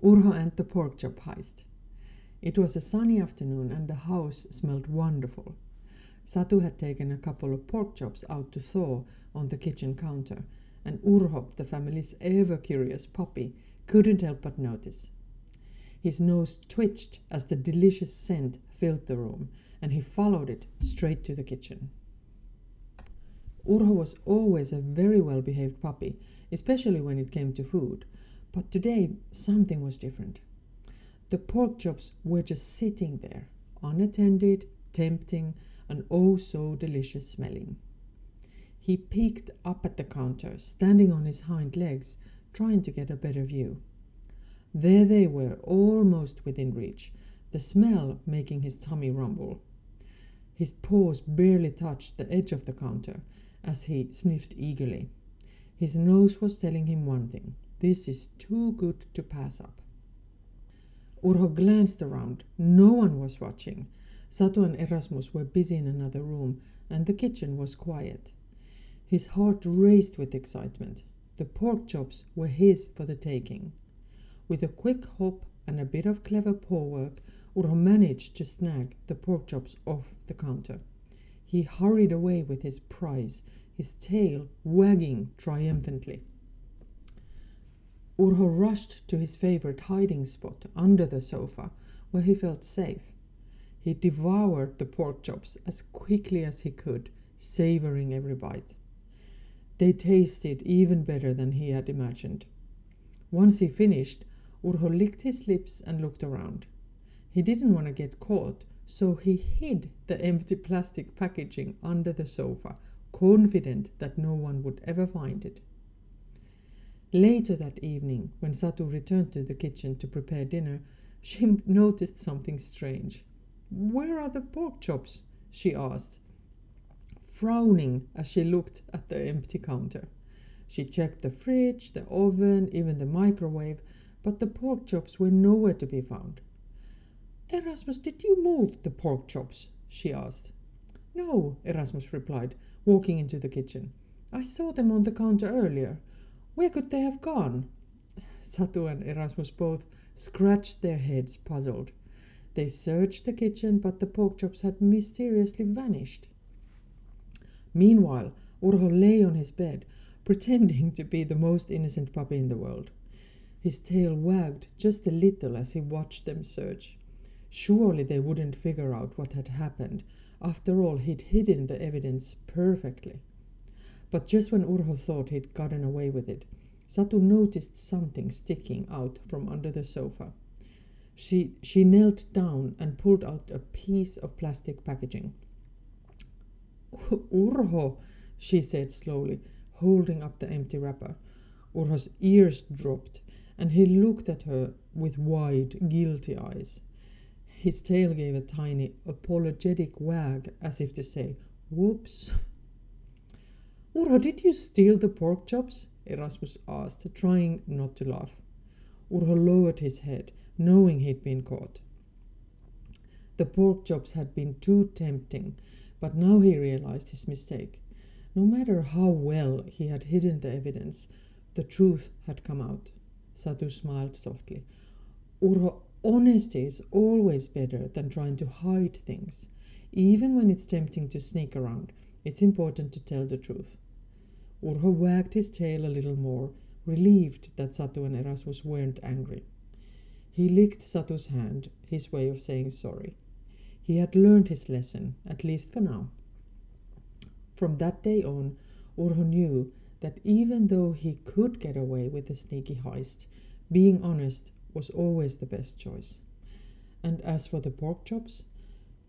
Urho and the Pork Chop Heist. It was a sunny afternoon and the house smelled wonderful. Satu had taken a couple of pork chops out to thaw on the kitchen counter, and Urho, the family's ever-curious puppy, couldn't help but notice. His nose twitched as the delicious scent filled the room, and he followed it straight to the kitchen. Urho was always a very well-behaved puppy, especially when it came to food, but today something was different. The pork chops were just sitting there, unattended, tempting, and oh so delicious smelling. He peeked up at the counter, standing on his hind legs, trying to get a better view. There they were, almost within reach, the smell making his tummy rumble. His paws barely touched the edge of the counter as he sniffed eagerly. His nose was telling him one thing: this is too good to pass up. Urho glanced around. No one was watching. Satu and Erasmus were busy in another room, and the kitchen was quiet. His heart raced with excitement. The pork chops were his for the taking. With a quick hop and a bit of clever paw work, Urho managed to snag the pork chops off the counter. He hurried away with his prize, his tail wagging triumphantly. Urho rushed to his favorite hiding spot under the sofa, where he felt safe. He devoured the pork chops as quickly as he could, savoring every bite. They tasted even better than he had imagined. Once he finished, Urho licked his lips and looked around. He didn't want to get caught, so he hid the empty plastic packaging under the sofa, confident that no one would ever find it. Later that evening, when Satu returned to the kitchen to prepare dinner, she noticed something strange. "Where are the pork chops?" she asked, frowning as she looked at the empty counter. She checked the fridge, the oven, even the microwave, but the pork chops were nowhere to be found. "Erasmus, did you move the pork chops?" she asked. "No," Erasmus replied, walking into the kitchen. "I saw them on the counter earlier. Where could they have gone?" Satu and Erasmus both scratched their heads, puzzled. They searched the kitchen, but the pork chops had mysteriously vanished. Meanwhile, Urho lay on his bed, pretending to be the most innocent puppy in the world. His tail wagged just a little as he watched them search. Surely they wouldn't figure out what had happened. After all, he'd hidden the evidence perfectly. But just when Urho thought he'd gotten away with it, Satu noticed something sticking out from under the sofa. She knelt down and pulled out a piece of plastic packaging. "Urho," she said slowly, holding up the empty wrapper. Urho's ears dropped, and he looked at her with wide, guilty eyes. His tail gave a tiny, apologetic wag, as if to say, "Whoops." "Urho, did you steal the pork chops?" Erasmus asked, trying not to laugh. Urho lowered his head, knowing he'd been caught. The pork chops had been too tempting, but now he realized his mistake. No matter how well he had hidden the evidence, the truth had come out. Satu smiled softly. "Urho, honesty is always better than trying to hide things. Even when it's tempting to sneak around, it's important to tell the truth." Urho wagged his tail a little more, relieved that Satu and Erasmus weren't angry. He licked Satu's hand, his way of saying sorry. He had learned his lesson, at least for now. From that day on, Urho knew that even though he could get away with the sneaky heist, being honest was always the best choice. And as for the pork chops,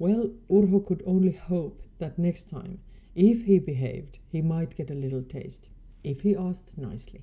well, Urho could only hope that next time, if he behaved, he might get a little taste, if he asked nicely.